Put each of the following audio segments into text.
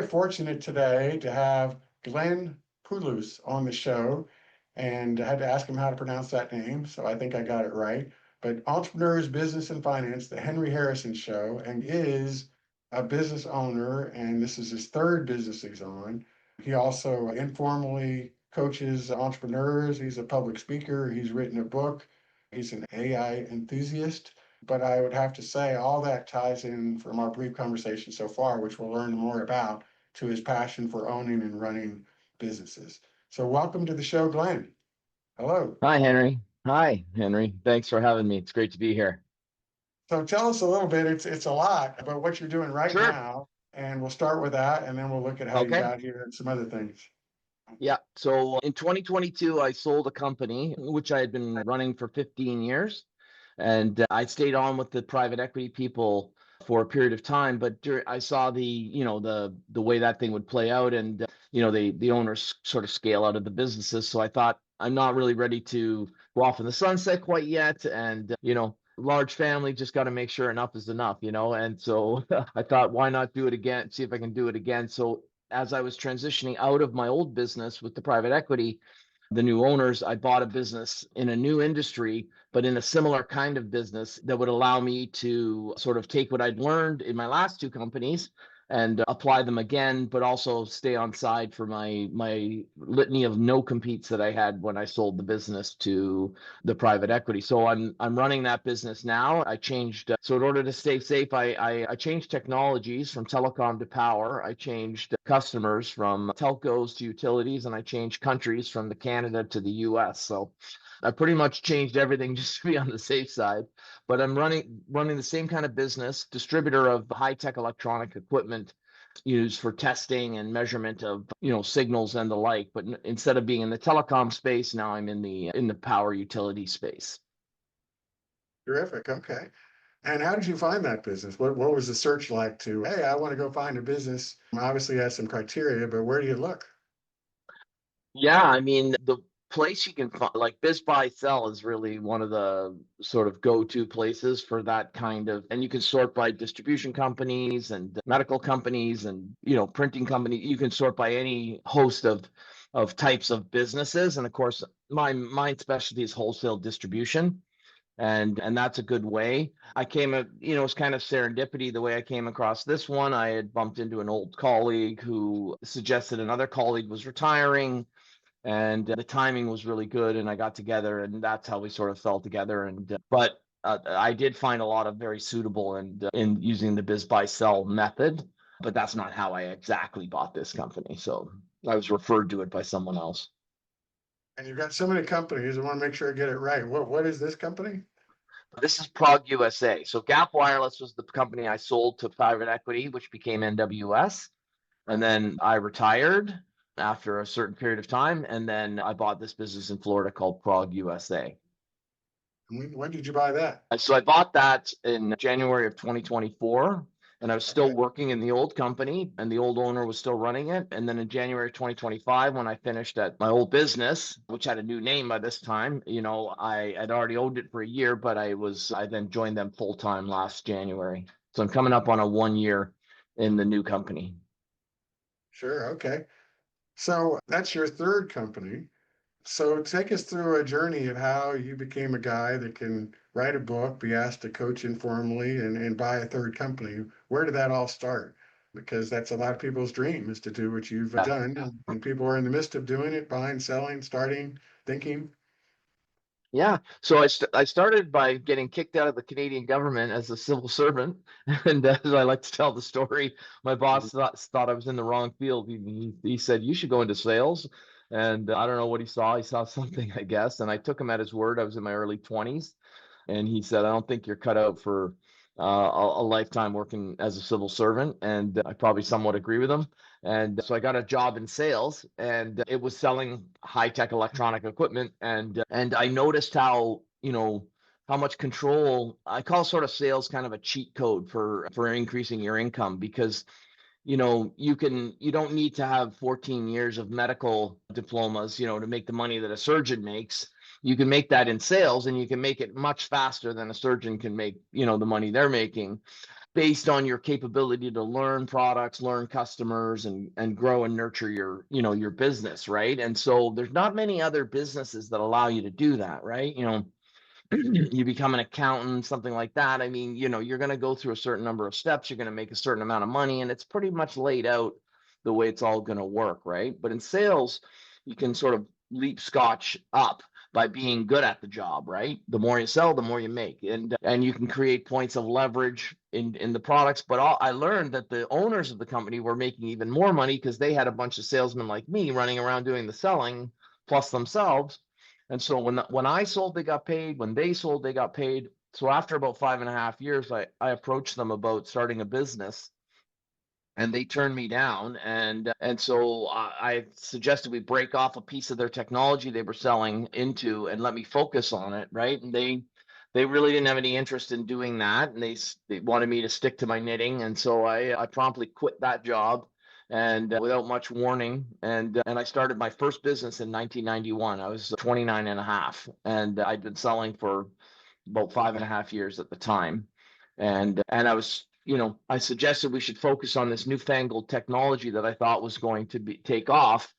very fortunate today to have Glenn Poulos on the show, and I had to ask him how to pronounce that name, so I think I got it right. But Entrepreneurs, Business, and Finance, the Henry Harrison Show, and is a business owner, and this is his third business he's on. He also informally coaches entrepreneurs. He's a public speaker. He's written a book. He's an AI enthusiast. But I would have to say all that ties in from our brief conversation so far, which we'll learn more about, to his passion for owning and running businesses. So welcome to the show, Glenn. Hello. Hi, Henry. Hi, Henry. Thanks for having me. It's great to be here. So tell us a little bit, it's a lot about what you're doing right Sure. now, and we'll start with that, and then we'll look at how you Okay. got here and some other things. Yeah. So in 2022, I sold a company which I had been running for 15 years, and I stayed on with the private equity people for a period of time. But I saw the way that thing would play out, and the owners sort of scale out of the businesses. So I thought I'm not really ready to go off in the sunset quite yet, and large family, just got to make sure enough is enough, and so I thought, why not do it again, see if I can do it again. So as I was transitioning out of my old business with the private equity, the new owners, I bought a business in a new industry, but in a similar kind of business that would allow me to sort of take what I'd learned in my last two companies and apply them again, but also stay on side for my litany of no competes that I had when I sold the business to the private equity. So I'm running that business now. I changed so in order to stay safe, I changed technologies from telecom to power. I changed customers from telcos to utilities, and I changed countries from the Canada to the US. So I pretty much changed everything just to be on the safe side. But I'm running the same kind of business, distributor of high tech electronic equipment used for testing and measurement of signals and the like. But instead of being in the telecom space, now I'm in the power utility space. Terrific. Okay. And how did you find that business? What was the search like to, hey, I want to go find a business? Obviously, has some criteria, but where do you look? Yeah, I mean, the place you can find, like Biz Buy Sell, is really one of the sort of go-to places for that kind of, and you can sort by distribution companies and medical companies and printing companies. You can sort by any host of types of businesses, and of course, my specialty is wholesale distribution. And that's a good way. It's kind of serendipity the way I came across this one. I had bumped into an old colleague who suggested another colleague was retiring, and the timing was really good, and I got together, and that's how we sort of fell together. And but I did find a lot of very suitable and in using the biz buy sell method, but that's not how I exactly bought this company. So I was referred to it by someone else. And you've got so many companies. I want to make sure I get it right. What is this company? This is Prague USA. So Gap Wireless was the company I sold to private equity, which became NWS. And then I retired after a certain period of time. And then I bought this business in Florida called Prague USA. When did you buy that? So I bought that in January of 2024, and I was still Okay. working in the old company, and the old owner was still running it. And then in January 2025, when I finished at my old business, which had a new name by this time, I had already owned it for a year, but I then joined them full time last January. So I'm coming up on a 1 year in the new company. Sure. Okay. So that's your third company. So take us through a journey of how you became a guy that can write a book, be asked to coach informally, and buy a third company. Where did that all start? Because that's a lot of people's dream, is to do what you've Yeah. done. And people are in the midst of doing it, buying, selling, starting, thinking. Yeah. So I started by getting kicked out of the Canadian government as a civil servant. And as I like to tell the story, my boss thought I was in the wrong field. He said, you should go into sales. And I don't know what he saw. He saw something, I guess. And I took him at his word. I was in my early 20s. And he said, I don't think you're cut out for a lifetime working as a civil servant. And I probably somewhat agree with him. And so I got a job in sales, and it was selling high tech electronic equipment. And I noticed how much control. I call sort of sales kind of a cheat code for increasing your income, because you don't need to have 14 years of medical diplomas to make the money that a surgeon makes. You can make that in sales, and you can make it much faster than a surgeon can make the money they're making. based on your capability to learn products, learn customers, and grow and nurture your, your business, right? And so there's not many other businesses that allow you to do that, right? You become an accountant, something like that. I mean, you're going to go through a certain number of steps, you're going to make a certain amount of money, and it's pretty much laid out the way it's all going to work, right? But in sales, you can sort of leap scotch up by being good at the job, right? The more you sell, the more you make, and you can create points of leverage in the products. But I learned that the owners of the company were making even more money because they had a bunch of salesmen like me running around doing the selling, plus themselves. And so when I sold, they got paid. When they sold, they got paid. So after about 5.5 years, I approached them about starting a business, and they turned me down. And so I suggested we break off a piece of their technology they were selling into and let me focus on it, right? And they really didn't have any interest in doing that, and they wanted me to stick to my knitting. And so I promptly quit that job, and without much warning, and I started my first business in 1991. I was 29 and a half, and I'd been selling for about 5.5 years at the time. And I was, I suggested we should focus on this newfangled technology that I thought was going to take off.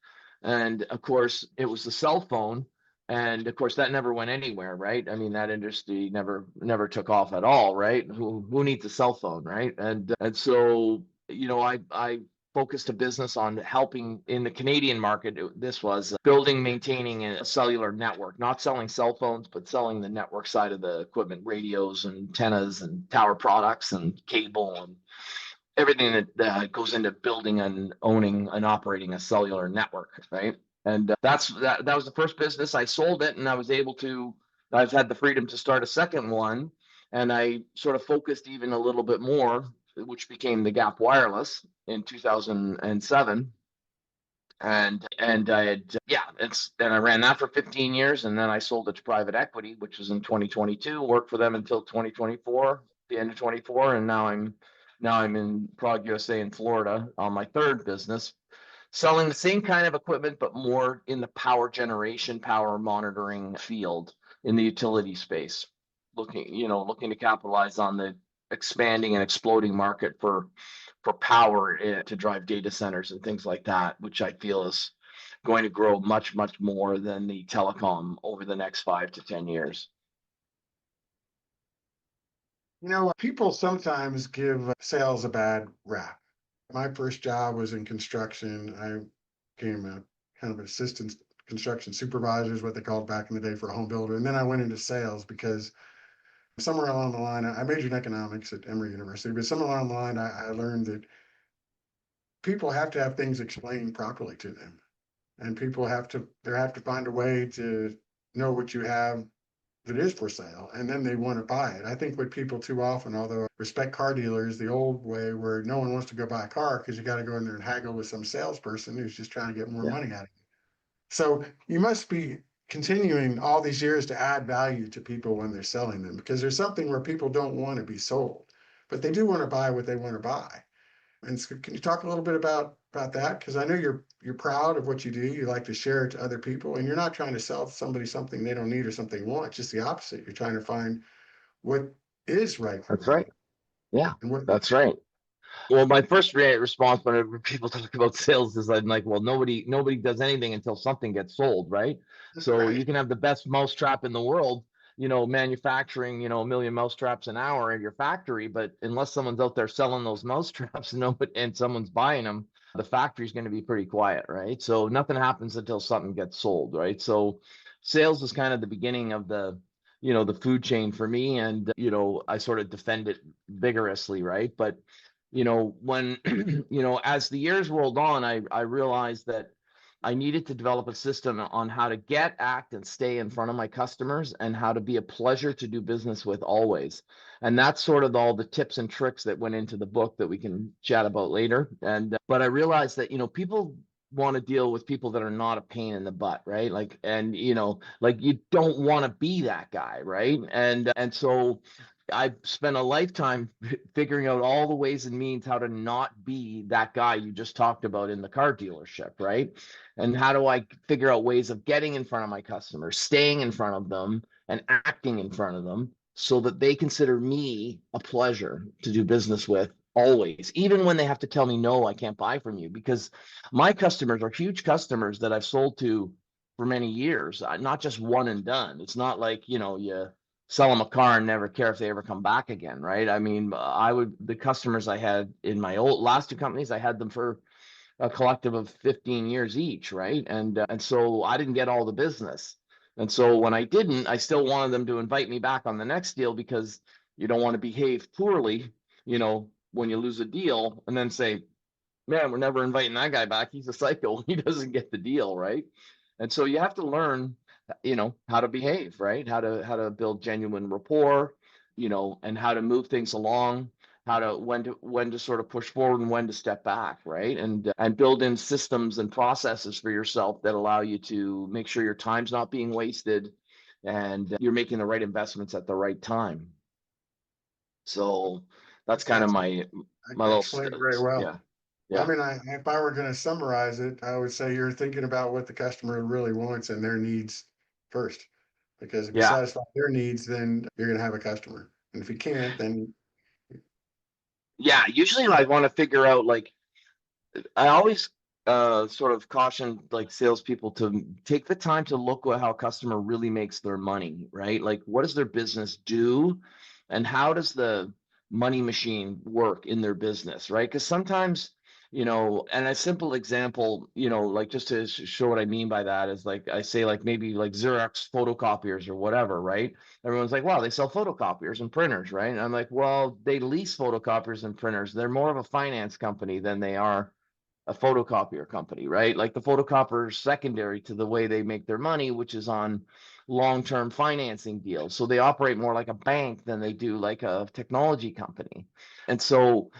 And of course, it was the cell phone. And of course, that never went anywhere, right? I mean, that industry never took off at all, right? Who needs a cell phone, right? And so, I focused a business on helping in the Canadian market. This was building, maintaining a cellular network, not selling cell phones, but selling the network side of the equipment, radios and antennas and tower products and cable and everything that goes into building and owning and operating a cellular network, right? And that was the first business. I sold it, and I've had the freedom to start a second one, and I sort of focused even a little bit more, which became the Gap Wireless in 2007. And I had I ran that for 15 years, and then I sold it to private equity, which was in 2022. Worked for them until 2024, the end of 24, and now I'm in Prague, USA, in Florida on my third business, selling the same kind of equipment, but more in the power generation, power monitoring field in the utility space, looking to capitalize on the expanding and exploding market for power to drive data centers and things like that, which I feel is going to grow much, much more than the telecom over the next 5 to 10 years. People sometimes give sales a bad rap. My first job was in construction. I became a kind of an assistant construction supervisor, is what they called back in the day for a home builder. And then I went into sales because somewhere along the line, I majored in economics at Emory University, but somewhere along the line, I learned that people have to have things explained properly to them. And people have to find a way to know what you have that is for sale, and then they want to buy it. I think what people too often, although I respect car dealers the old way where no one wants to go buy a car because you got to go in there and haggle with some salesperson who's just trying to get more Yeah, money out of you. So you must be continuing all these years to add value to people when they're selling them, because there's something where people don't want to be sold, but they do want to buy what they want to buy. And so can you talk a little bit about that? Because I know you're proud of what you do. You like to share it to other people, and you're not trying to sell somebody something they don't need or something they want. Just the opposite. You're trying to find what is right for that's them right. Yeah, and what. that's right. Well, my first response whenever people talk about sales is I'm like, well, nobody does anything until something gets sold, right? So Right. you can have the best mousetrap in the world, manufacturing, a million mousetraps an hour in your factory, but unless someone's out there selling those mousetraps and someone's buying them, the factory's going to be pretty quiet, right? So nothing happens until something gets sold, right? So sales is kind of the beginning of the food chain for me, and I sort of defend it vigorously, right? But when as the years rolled on, I realized that I needed to develop a system on how to get, act, and stay in front of my customers, and how to be a pleasure to do business with always. And that's sort of all the tips and tricks that went into the book that we can chat about later. But I realized that people want to deal with people that are not a pain in the butt, right? Like you don't want to be that guy, right? And so I spent a lifetime figuring out all the ways and means how to not be that guy you just talked about in the car dealership, right? And how do I figure out ways of getting in front of my customers, staying in front of them, and acting in front of them, so that they consider me a pleasure to do business with always, even when they have to tell me, no, I can't buy from you, because my customers are huge customers that I've sold to for many years, not just one and done. It's not like, you sell them a car and never care if they ever come back again, right? I mean, the customers I had in my last two companies, I had them for a collective of 15 years each, right? And so I didn't get all the business. And so when I didn't, I still wanted them to invite me back on the next deal, because you don't want to behave poorly, when you lose a deal and then say, man, we're never inviting that guy back. He's a psycho. He doesn't get the deal, right? And so you have to learn, how to behave, right? How to build genuine rapport, and how to move things along, how to when to sort of push forward and when to step back, right? And build in systems and processes for yourself that allow you to make sure your time's not being wasted and you're making the right investments at the right time. So that's That's kind of excellent. my I little explained it very well. yeah. I Yeah. mean, if I were going to summarize it, I would say you're thinking about what the customer really wants and their needs first. Because if you Yeah. satisfy their needs, then you're going to have a customer. And if you can't, then Yeah. Usually I want to figure out, like, I always sort of caution like salespeople to take the time to look at how a customer really makes their money, right? Like, what does their business do, and how does the money machine work in their business, right? Because sometimes, and a simple example, like just to show what I mean by that is, like, I say, like, maybe like Xerox photocopiers or whatever, right? Everyone's like, wow, they sell photocopiers and printers, right? And I'm like, well, they lease photocopiers and printers. They're more of a finance company than they are a photocopier company, right? Like, the photocopier is secondary to the way they make their money, which is on long-term financing deals. So they operate more like a bank than they do like a technology company. And so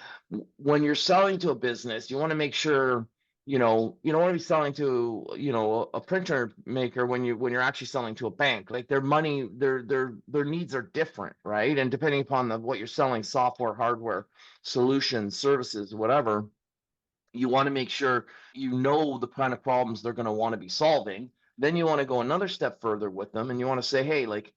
when you're selling to a business, you want to make sure, you don't want to be selling to, a printer maker when you're actually selling to a bank. Like, their money, their needs are different, right? And depending upon what you're selling, software, hardware, solutions, services, whatever, you want to make sure the kind of problems they're going to want to be solving. Then you want to go another step further with them, and you want to say, hey, like,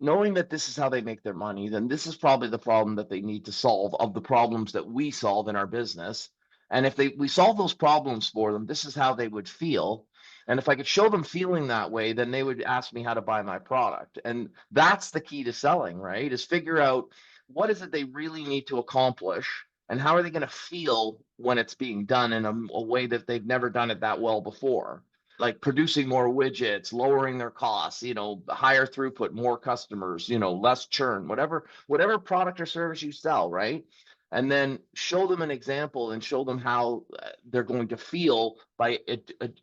knowing that this is how they make their money, then this is probably the problem that they need to solve of the problems that we solve in our business. And if we solve those problems for them, this is how they would feel. And if I could show them feeling that way, then they would ask me how to buy my product. And that's the key to selling, right? Is figure out what is it they really need to accomplish, and how are they going to feel when it's being done in a way that they've never done it that well before, like producing more widgets, lowering their costs, higher throughput, more customers, less churn, whatever product or service you sell, right? And then show them an example and show them how they're going to feel by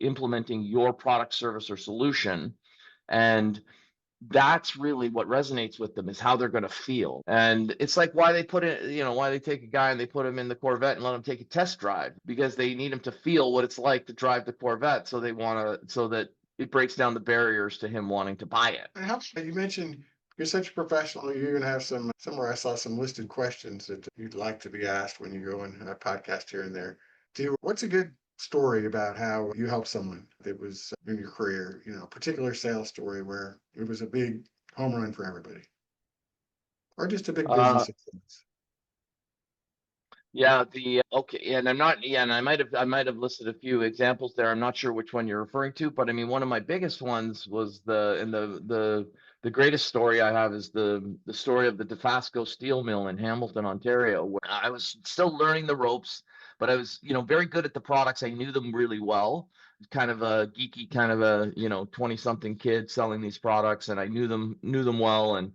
implementing your product, service, or solution. And that's really what resonates with them, is how they're going to feel. And it's like why they put it, why they take a guy and they put him in the Corvette and let him take a test drive, because they need him to feel what it's like to drive the Corvette. So they want to, so that it breaks down the barriers to him wanting to buy it. it helps. You mentioned you're such a professional. You're going to have somewhere I saw some listed questions that you'd like to be asked when you go in a podcast here and there. What's a good story about how you helped someone that was in your career, a particular sales story where it was a big home run for everybody, or just a big Uh, business success? Yeah, the okay, and I'm not, yeah, and I might have listed a few examples there. I'm not sure which one you're referring to, but I mean, one of my biggest ones was the greatest story I have is the story of the DeFasco steel mill in Hamilton, Ontario, where I was still learning the ropes, but I was, very good at the products. I knew them really well. Kind of a geeky, kind of a, 20 something kid selling these products, and I knew them well, and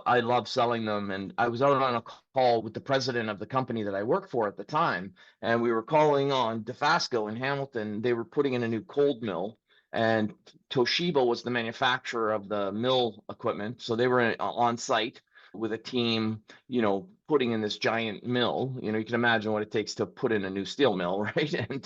I love selling them. And I was out on a call with the president of the company that I worked for at the time, and we were calling on DeFasco in Hamilton. They were putting in a new cold mill, and Toshiba was the manufacturer of the mill equipment. So they were on site with a team, putting in this giant mill. You can imagine what it takes to put in a new steel mill, right? And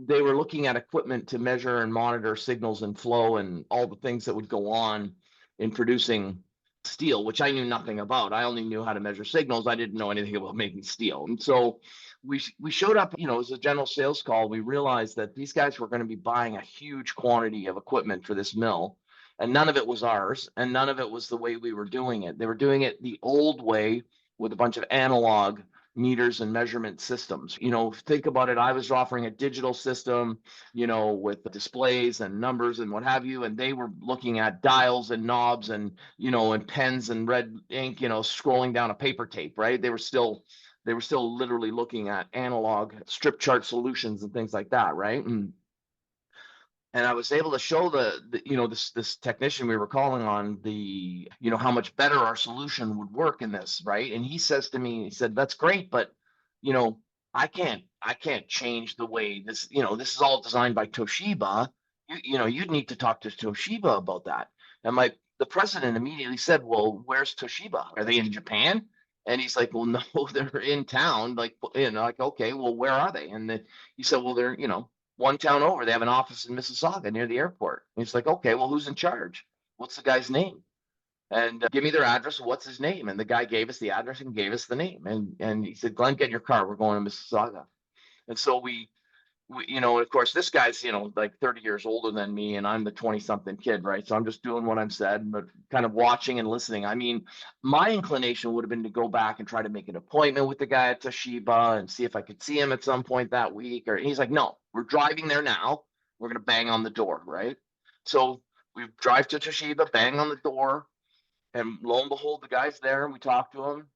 they were looking at equipment to measure and monitor signals and flow and all the things that would go on in producing steel, which I knew nothing about. I only knew how to measure signals. I didn't know anything about making steel. And so we showed up, as a general sales call. We realized that these guys were going to be buying a huge quantity of equipment for this mill. and none of it was ours, and none of it was the way we were doing it. They were doing it the old way with a bunch of analog meters and measurement systems. Think about it. I was offering a digital system, with displays and numbers and what have you, and they were looking at dials and knobs and, and pens and red ink, scrolling down a paper tape, right? They were still literally looking at analog strip chart solutions and things like that, right? And I was able to show this technician we were calling on how much better our solution would work in this, right? And he says to me, he said, "That's great, but you know, I can't change the way this is all designed by Toshiba. You'd need to talk to Toshiba about that." And the president immediately said, "Well, where's Toshiba? Are they in Japan?" And he's like, "Well, no, they're in town." Like, okay, well, where are they? And he said, "Well, they're, one town over. They have an office in Mississauga near the airport." And he's like, "Okay, well, who's in charge? What's the guy's name? And give me their address. What's his name?" And the guy gave us the address and gave us the name. And he said, "Glenn, get in your car. We're going to Mississauga." And so of course, this guy's, like 30 years older than me, and I'm the 20 something kid, right? So I'm just doing what I'm said, but kind of watching and listening. I mean, my inclination would have been to go back and try to make an appointment with the guy at Toshiba and see if I could see him at some point that week. Or he's like, "No, we're driving there now. We're going to bang on the door," right? So we drive to Toshiba, bang on the door, and lo and behold, the guy's there, and we talk to him.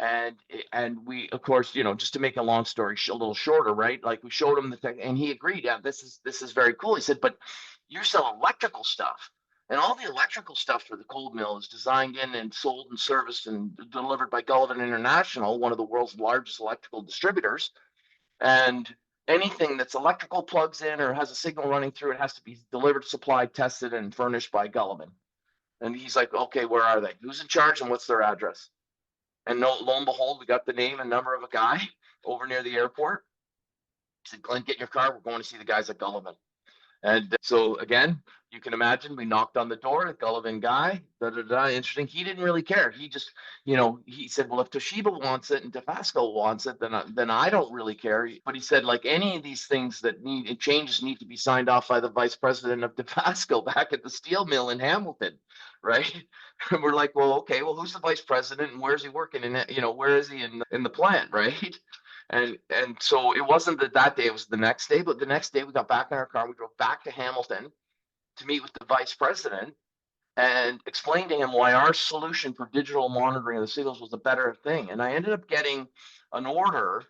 And we, of course, just to make a long story a little shorter, right? Like, we showed him the tech, and he agreed. "Yeah, this is very cool." He said, "But you sell electrical stuff, and all the electrical stuff for the cold mill is designed in and sold and serviced and delivered by Gullivan International, one of the world's largest electrical distributors. And anything that's electrical plugs in or has a signal running through it has to be delivered, supplied, tested, and furnished by Gullivan." And he's like, "Okay, where are they? Who's in charge and what's their address?" And lo and behold, we got the name and number of a guy over near the airport. He said, "Glenn, get in your car. We're going to see the guys at Gullivan." And so again, you can imagine, we knocked on the door, the Gullivan guy, interesting. He didn't really care. He just, he said, "Well, if Toshiba wants it and Dofasco wants it, then I don't really care." But he said, like, any of these things that changes need to be signed off by the vice president of Dofasco back at the steel mill in Hamilton, right? And we're like, "Well, okay, well, who's the vice president and where's he working in it? Where is he in the plant, right?" And so it wasn't that day, it was the next day. But the next day we got back in our car and we drove back to Hamilton to meet with the vice president and explain to him why our solution for digital monitoring of the signals was a better thing. And I ended up getting an order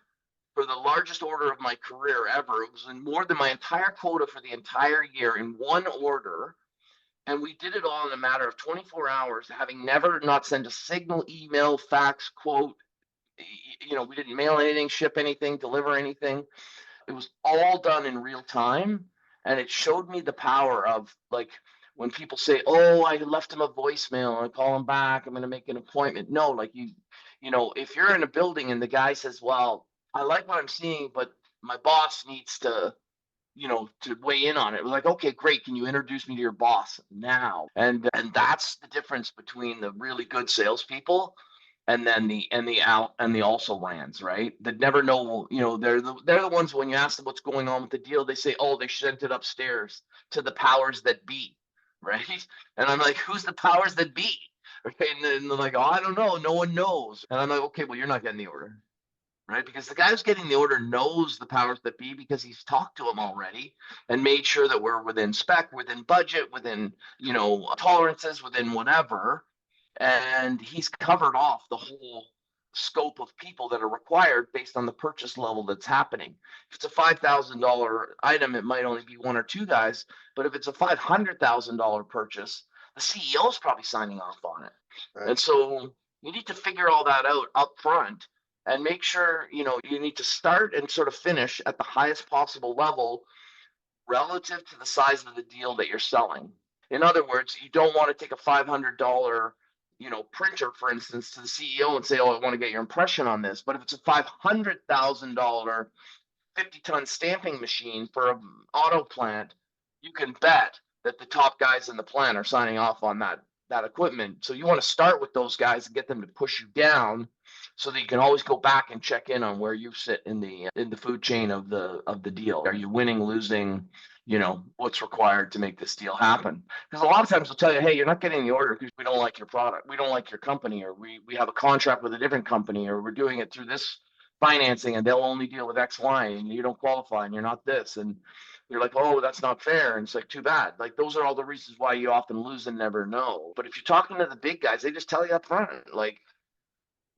for the largest order of my career ever. It was more than my entire quota for the entire year in one order. And we did it all in a matter of 24 hours, having never not sent a signal, email, fax, quote. We didn't mail anything, ship anything, deliver anything. It was all done in real time. And it showed me the power of, like, when people say, "Oh, I left him a voicemail, I call him back, I'm going to make an appointment." No, like, if you're in a building and the guy says, "Well, I like what I'm seeing, but my boss needs to weigh in on it." We're like, "Okay, great. Can you introduce me to your boss now?" And that's the difference between the really good salespeople and then the also rans, right? That never know, they're the ones, when you ask them what's going on with the deal, they say, "Oh, they sent it upstairs to the powers that be," right? And I'm like, "Who's the powers that be?" Right? And then they're like, "Oh, I don't know. No one knows." And I'm like, "Okay, well, you're not getting the order." Right? Because the guy who's getting the order knows the powers that be, because he's talked to them already and made sure that we're within spec, within budget, within, tolerances, within whatever. And he's covered off the whole scope of people that are required based on the purchase level that's happening. If it's a $5,000 item, it might only be one or two guys. But if it's a $500,000 purchase, the CEO is probably signing off on it. Right. And so you need to figure all that out up front and make sure, you need to start and sort of finish at the highest possible level relative to the size of the deal that you're selling. In other words, you don't want to take a $500, printer, for instance, to the CEO and say, "Oh, I want to get your impression on this." But if it's a $500,000 50-ton stamping machine for an auto plant, you can bet that the top guys in the plant are signing off on that equipment. So you want to start with those guys and get them to push you down, so that you can always go back and check in on where you sit in the food chain of the deal. Are you winning, losing, what's required to make this deal happen. Because a lot of times they'll tell you, hey, you're not getting the order because we don't like your product, we don't like your company, or we have a contract with a different company, or we're doing it through this financing and they'll only deal with X, Y, and you don't qualify and you're not this. And you're like, oh, that's not fair. And it's like, too bad. Like, those are all the reasons why you often lose and never know. But if you're talking to the big guys, they just tell you up front, like,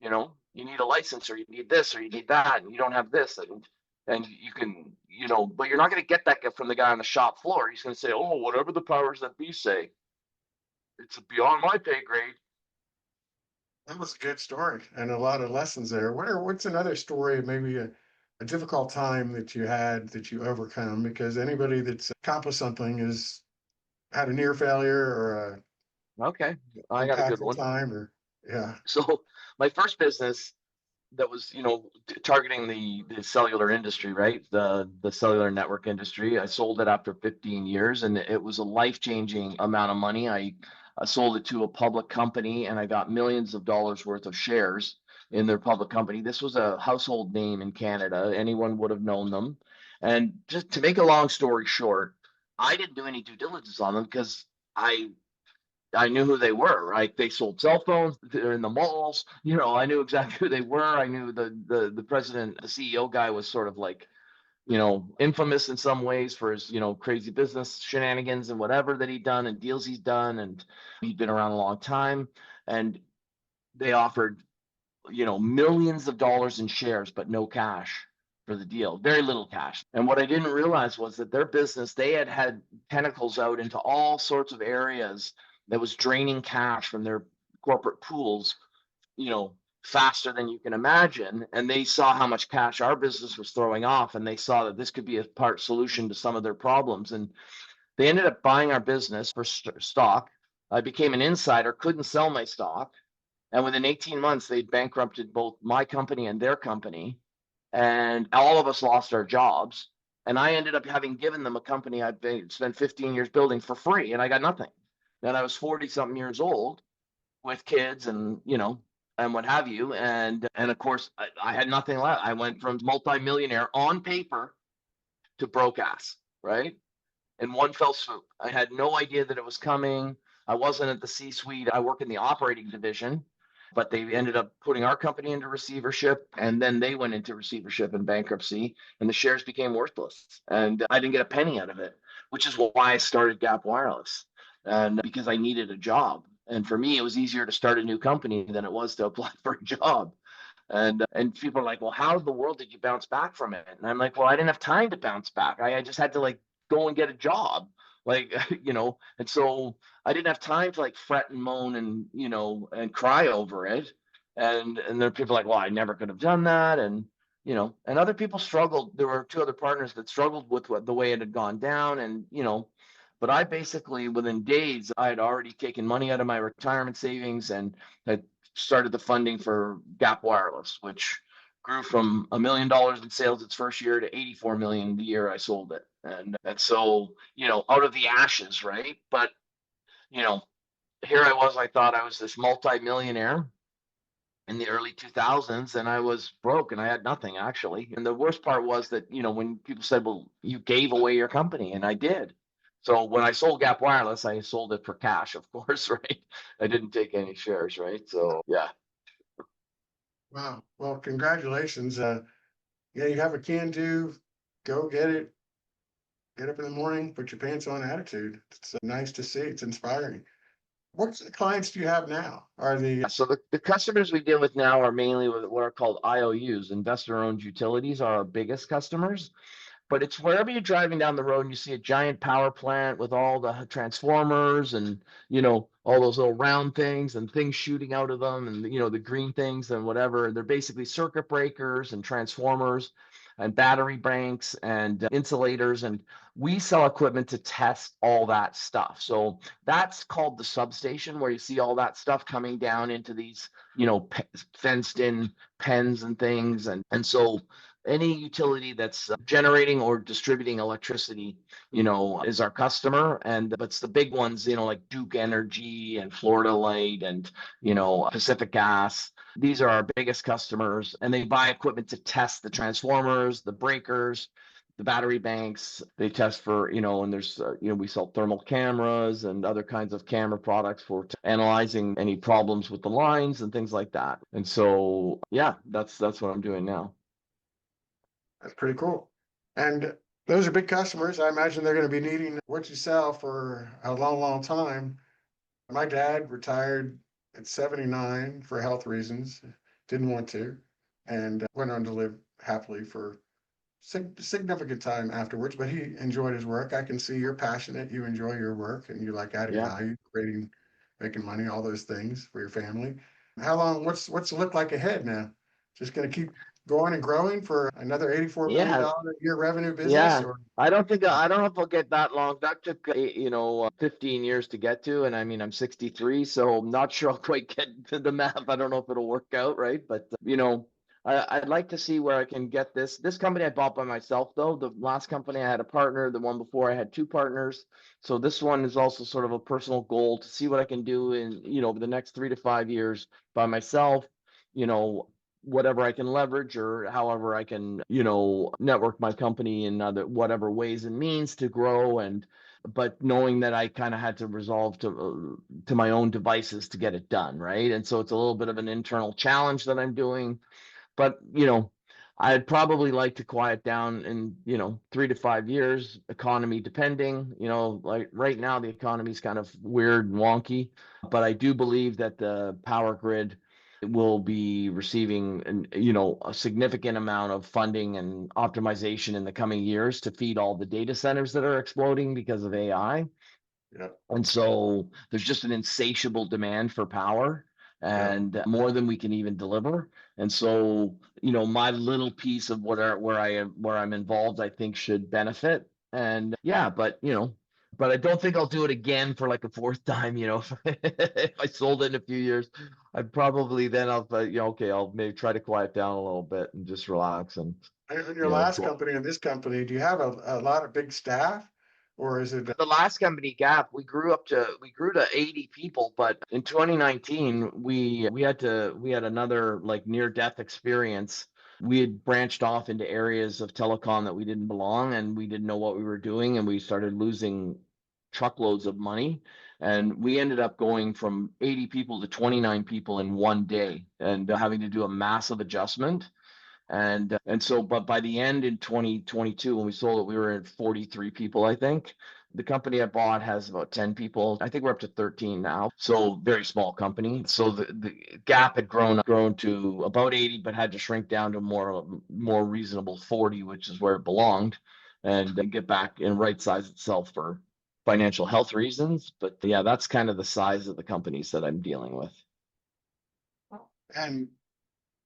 you need a license, or you need this, or you need that, and you don't have this. And you can, but you're not going to get that from the guy on the shop floor. He's going to say, oh, whatever the powers that be say, it's beyond my pay grade. That was a good story and a lot of lessons there. What's another story, maybe a difficult time that you had that you overcome? Because anybody that's accomplished something has had a near failure or Okay, I a got a good impactful one. time or yeah. So my first business that was, targeting the cellular industry, right? The cellular network industry. I sold it after 15 years, and it was a life-changing amount of money. I sold it to a public company, and I got millions of dollars worth of shares in their public company. This was a household name in Canada. Anyone would have known them. And just to make a long story short, I didn't do any due diligence on them because I I knew who they were, right? They sold cell phones. They're in the malls. I knew exactly who they were. I knew the president, the CEO guy was sort of like, infamous in some ways for his, crazy business shenanigans and whatever that he'd done and deals he's done. And he'd been around a long time. And they offered, millions of dollars in shares, but no cash for the deal, very little cash. And what I didn't realize was that their business, they had tentacles out into all sorts of areas that was draining cash from their corporate pools, you know, faster than you can imagine. And they saw how much cash our business was throwing off, and they saw that this could be a part solution to some of their problems. And they ended up buying our business for stock. I became an insider, couldn't sell my stock. And within 18 months, they'd bankrupted both my company and their company. And all of us lost our jobs. And I ended up having given them a company I'd spent 15 years building for free, and I got nothing. And I was 40 something years old with kids and, and what have you. And of course, I had nothing left. I went from multimillionaire on paper to broke ass, right? In one fell swoop. I had no idea that it was coming. I wasn't at the C-suite. I work in the operating division, but they ended up putting our company into receivership, and then they went into receivership and bankruptcy, and the shares became worthless. And I didn't get a penny out of it, which is why I started Gap Wireless, and because I needed a job. And for me, it was easier to start a new company than it was to apply for a job. And people are like, well, how in the world did you bounce back from it? And I'm like, well, I didn't have time to bounce back. I just had to like go and get a job, like and so I didn't have time to like fret and moan and and cry over it. And there are people like, well, I never could have done that. And and other people struggled. There were two other partners that struggled with the way it had gone down. And but I basically, within days, I had already taken money out of my retirement savings and had started the funding for Gap Wireless, which grew from $1 million in sales its first year to 84 million the year I sold it. And so, out of the ashes, right? But, you know, here I was, I thought I was this multi-millionaire in the early 2000s, and I was broke and I had nothing actually. And the worst part was that, when people said, well, you gave away your company, and I did. So when I sold Gap Wireless, I sold it for cash, of course, right? I didn't take any shares, right? So yeah. Wow. Well, congratulations. Yeah, you have a can do, go get it, get up in the morning, put your pants on attitude. It's nice to see. It's inspiring. What clients do you have now? Are the So the customers we deal with now are mainly with what are called IOUs, investor-owned utilities, are our biggest customers. But it's wherever you're driving down the road and you see a giant power plant with all the transformers and all those little round things and things shooting out of them, and the green things and whatever. They're basically circuit breakers and transformers and battery banks and insulators, and we sell equipment to test all that stuff. So that's called the substation, where you see all that stuff coming down into these fenced in pens and things. And so any utility that's generating or distributing electricity, is our customer. And but it's the big ones, like Duke Energy and Florida Light and Pacific Gas. These are our biggest customers, and they buy equipment to test the transformers, the breakers, the battery banks. They test for, and there's, we sell thermal cameras and other kinds of camera products for analyzing any problems with the lines and things like that. And so, yeah, that's what I'm doing now. That's pretty cool. And those are big customers. I imagine they're going to be needing what you sell for a long, long time. My dad retired at 79 for health reasons, didn't want to, and went on to live happily for significant time afterwards, but he enjoyed his work. I can see you're passionate, you enjoy your work, and you like adding Yeah. value, creating, making money, all those things for your family. How long, what's it look like ahead now? Just gonna keep going and growing for another $84 million Yeah. a year revenue business, Yeah. or I don't know if I'll get that long. That took, 15 years to get to. And I mean, I'm 63, so I'm not sure I'll quite get to the math. I don't know if it'll work out, right? But, I'd like to see where I can get this. This company I bought by myself, though. The last company I had a partner. The one before I had two partners. So this one is also sort of a personal goal to see what I can do in, over the next 3 to 5 years by myself. You know, whatever I can leverage or however I can, network my company in other whatever ways and means to grow. And but knowing that I kind of had to resolve to my own devices to get it done, right? And so it's a little bit of an internal challenge that I'm doing. But I'd probably like to quiet down in 3 to 5 years, economy depending. Like right now the economy is kind of weird and wonky, but I do believe that the power grid will be receiving a significant amount of funding and optimization in the coming years to feed all the data centers that are exploding because of AI. yeah, And so there's just an insatiable demand for power yeah. and more than we can even deliver. And so, my little piece of where I'm involved, I think should benefit. And yeah, but I don't think I'll do it again for like a fourth time, if I sold it in a few years, I'd probably then okay, I'll maybe try to quiet down a little bit and just relax and, And in your last go. company and this company, do you have a lot of big staff, or is it? The last company, Gap, we grew to 80 people, but in 2019 we had another like near death experience. We had branched off into areas of telecom that we didn't belong, and we didn't know what we were doing, and we started losing truckloads of money. And we ended up going from 80 people to 29 people in one day and having to do a massive adjustment. And so, but by the end in 2022, when we sold it, we were at 43 people, I think. The company I bought has about 10 people. I think we're up to 13 now. So very small company. So the gap had grown to about 80, but had to shrink down to more reasonable 40, which is where it belonged, and then get back and right size itself for financial health reasons. But yeah, that's kind of the size of the companies that I'm dealing with. And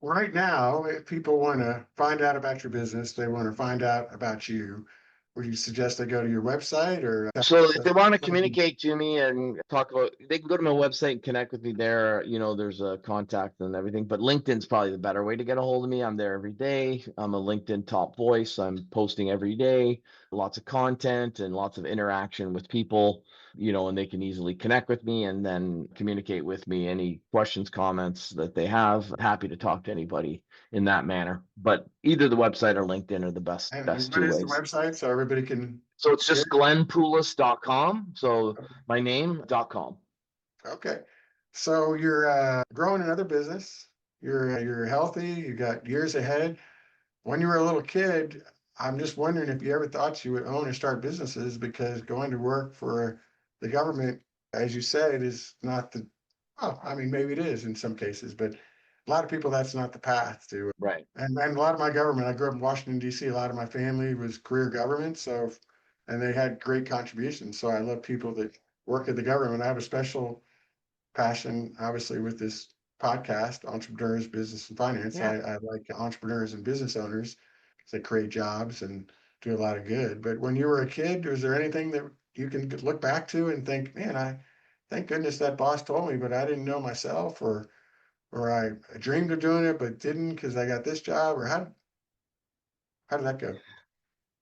right now, if people want to find out about your business, they want to find out about you, would you suggest they go to your website or So if they want to communicate to me and talk about, they can go to my website and connect with me there. There's a contact and everything, but LinkedIn's probably the better way to get a hold of me. I'm there every day. I'm a LinkedIn top voice. I'm posting every day, lots of content and lots of interaction with people, and they can easily connect with me and then communicate with me any questions, comments that they have. Happy to talk to anybody in that manner. But either the website or LinkedIn are the best and best what two is the ways. website so everybody can So it's get just glenpoulos.com. So my name.com. okay. So you're growing another business. You're healthy. You got years ahead. When you were a little kid, I'm just wondering if you ever thought you would own or start businesses because going to work for the government, as you said, is not the, oh, I mean, maybe it is in some cases, but a lot of people, that's not the path to. Right. And a lot of my government, I grew up in Washington, D.C., a lot of my family was career government. So, and they had great contributions. So I love people that work at the government. I have a special passion, obviously, with this podcast, Entrepreneurs, Business, and Finance. Yeah. I like entrepreneurs and business owners because they create jobs and do a lot of good. But when you were a kid, was there anything that you can look back to and think, man, I thank goodness that boss told me, but I didn't know myself, or I dreamed of doing it but didn't because I got this job, or how did that go?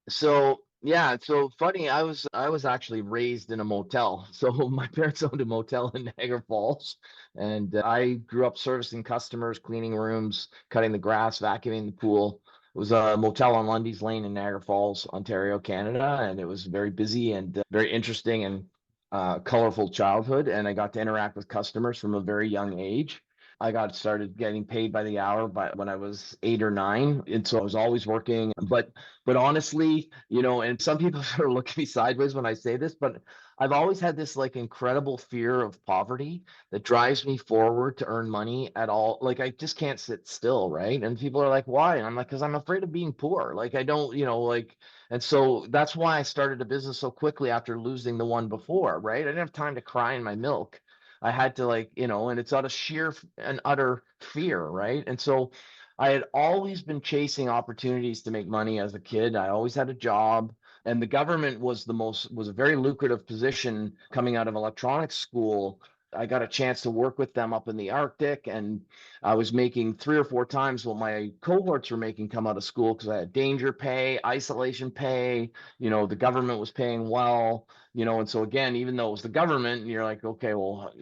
So yeah, so funny. I was actually raised in a motel. So my parents owned a motel in Niagara Falls, and I grew up servicing customers, cleaning rooms, cutting the grass, vacuuming the pool. was a motel on Lundy's Lane in Niagara Falls, Ontario, Canada, and it was very busy and very interesting and colorful childhood. And I got to interact with customers from a very young age. I got started getting paid by the hour when I was 8 or 9, and so I was always working. But honestly, and some people sort of look at me sideways when I say this, but I've always had this like incredible fear of poverty that drives me forward to earn money at all. Like I just can't sit still, right? And people are like, why? And I'm like, because I'm afraid of being poor. Like I don't, like, and so that's why I started a business so quickly after losing the one before, right? I didn't have time to cry in my milk. I had to like, and it's out of sheer and utter fear, right? And so I had always been chasing opportunities to make money as a kid. I always had a job, and the government was a very lucrative position coming out of electronics school. I got a chance to work with them up in the Arctic, and I was making 3 or 4 times what my cohorts were making come out of school because I had danger pay, isolation pay. The government was paying well. And so again, even though it was the government, you're like, okay, well,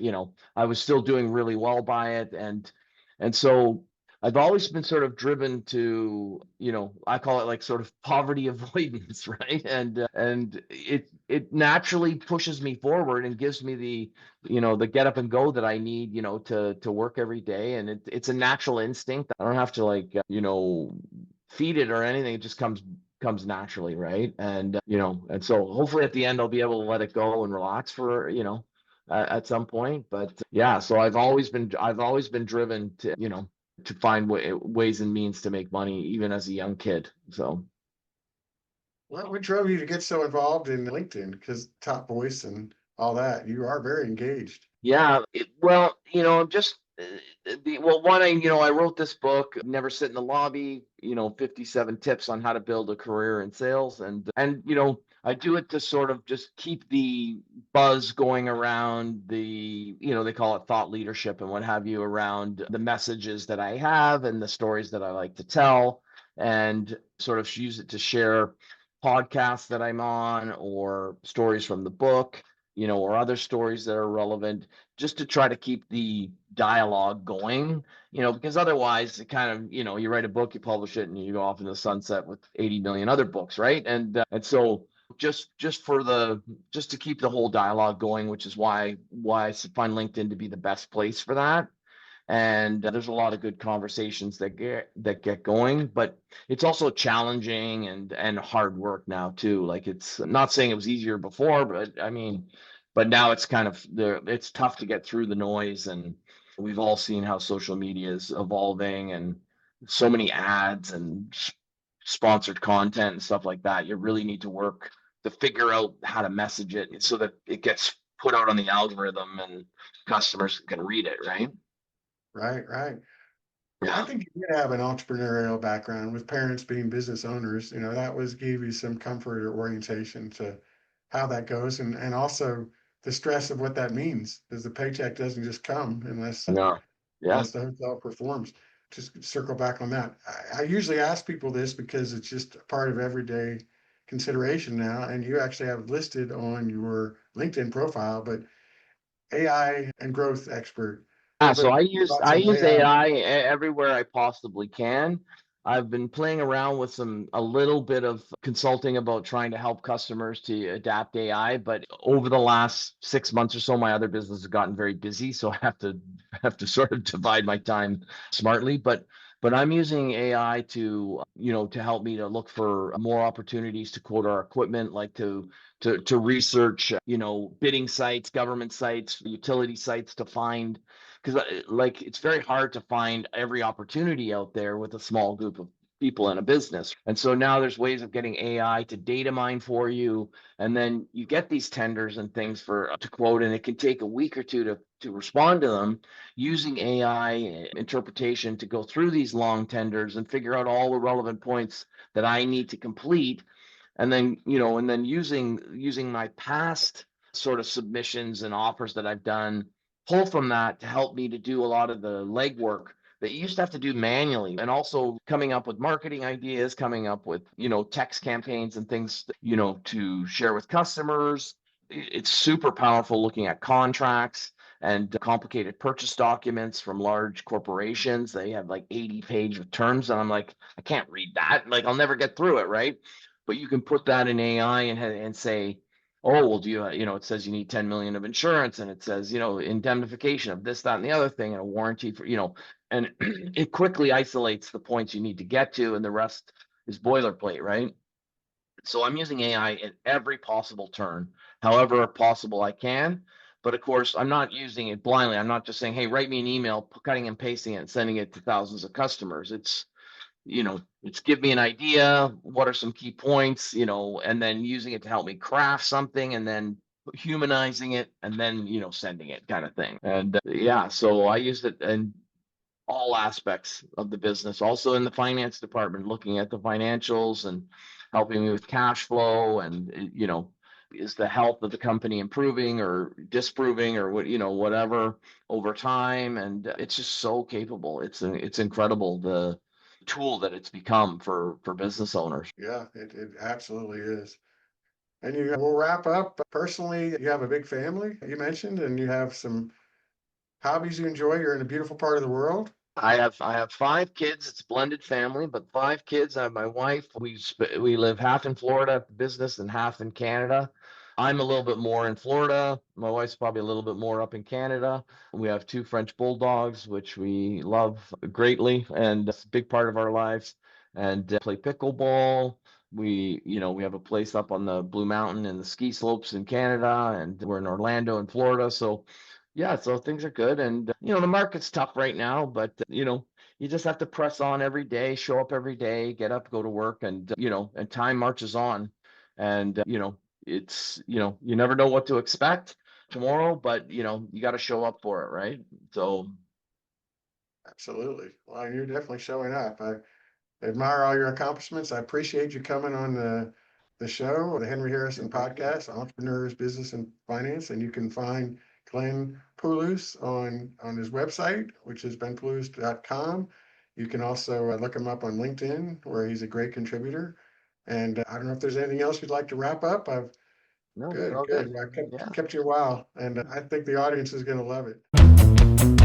I was still doing really well by it, and so I've always been sort of driven to, I call it like sort of poverty avoidance, right? And it naturally pushes me forward and gives me the get up and go that I need, to work every day. And it's a natural instinct. I don't have to like, feed it or anything. It just comes naturally, right? And so hopefully at the end I'll be able to let it go and relax for, at some point. But yeah, so I've always been driven to find ways and means to make money even as a young kid. So What drove you to get so involved in LinkedIn? Because top voice and all that, you are very engaged. yeah, well, just one, I wrote this book, Never Sit in the Lobby, 57 tips on how to build a career in sales. And I do it to sort of just keep the buzz going around they call it thought leadership and what have you, around the messages that I have and the stories that I like to tell, and sort of use it to share podcasts that I'm on or stories from the book, or other stories that are relevant, just to try to keep the dialogue going, because otherwise it kind of, you write a book, you publish it, and you go off in the sunset with 80 million other books, right? And so just to keep the whole dialogue going, which is why I find LinkedIn to be the best place for that. And there's a lot of good conversations that get going, but it's also challenging and hard work now too. Like, it's not saying it was easier before, but I mean, but now it's kind of it's tough to get through the noise, and we've all seen how social media is evolving, and so many ads and sponsored content and stuff like that. You really need to work to figure out how to message it so that it gets put out on the algorithm and customers can read it, right? Right, right. Well, I Yeah. think you did have an entrepreneurial background with parents being business owners. That gave you some comfort or orientation to how that goes, and also the stress of what that means, because the paycheck doesn't just come No. Yeah. unless the hotel performs. Just circle back on that. I usually ask people this because it's just a part of everyday consideration now, and you actually have listed on your LinkedIn profile, but AI and growth expert. A Yeah, little so bit I use thoughts I on use AI. AI everywhere I possibly can. I've been playing around with a little bit of consulting about trying to help customers to adapt AI, but over the last 6 months or so, my other business has gotten very busy, so I have to sort of divide my time smartly. But I'm using AI to help me to look for more opportunities to quote our equipment, like to research, bidding sites, government sites, utility sites, to find, because like it's very hard to find every opportunity out there with a small group of people in a business. And so now there's ways of getting AI to data mine for you, and then you get these tenders and things for to quote, and it can take a week or two to respond to them, using AI interpretation to go through these long tenders and figure out all the relevant points that I need to complete. And then using my past sort of submissions and offers that I've done, pull from that to help me to do a lot of the legwork that you used to have to do manually, and also coming up with marketing ideas, coming up with, text campaigns and things, to share with customers. It's super powerful looking at contracts and complicated purchase documents from large corporations. They have like 80-page of terms, and I'm like, I can't read that. Like, I'll never get through it, right? But you can put that in AI and say, oh, well, do you, it says you need 10 million of insurance, and it says, indemnification of this, that, and the other thing, and a warranty for, and it quickly isolates the points you need to get to, and the rest is boilerplate, right? So I'm using AI at every possible turn, however possible I can. But of course, I'm not using it blindly. I'm not just saying, hey, write me an email, cutting and pasting it and sending it to thousands of customers. It's give me an idea, what are some key points, and then using it to help me craft something, and then humanizing it, and then, sending it, kind of thing. And yeah, so I used it in all aspects of the business, also in the finance department, looking at the financials and helping me with cash flow, and is the health of the company improving or disproving, or whatever, over time. And it's just so capable. It's incredible, the tool that it's become for business owners. Yeah, it absolutely is. And we'll wrap up. Personally, you have a big family, you mentioned, and you have some hobbies you enjoy. You're in a beautiful part of the world. I have 5 kids. It's a blended family, but 5 kids. I have my wife. We live half in Florida, business, and half in Canada. I'm a little bit more in Florida. My wife's probably a little bit more up in Canada. We have 2 French bulldogs, which we love greatly, and it's a big part of our lives. And play pickleball. We have a place up on the Blue Mountain and the ski slopes in Canada, and we're in Orlando in Florida. So yeah, so things are good. And the market's tough right now, but you just have to press on every day, show up every day, get up, go to work, and and time marches on. And it's you never know what to expect tomorrow, but you got to show up for it, right? So Absolutely. Well, you're definitely showing up. I admire all your accomplishments. I appreciate you coming on the show, the Henry Harrison podcast, Entrepreneurs, Business, and Finance. And you can find Glenn Poulos on his website, which is benpoulos.com. You can also look him up on LinkedIn, where he's a great contributor. And I don't know if there's anything else you'd like to wrap up. no, you're Good, all good. good. Well, I Yeah. kept you a while, and I think the audience is going to love it.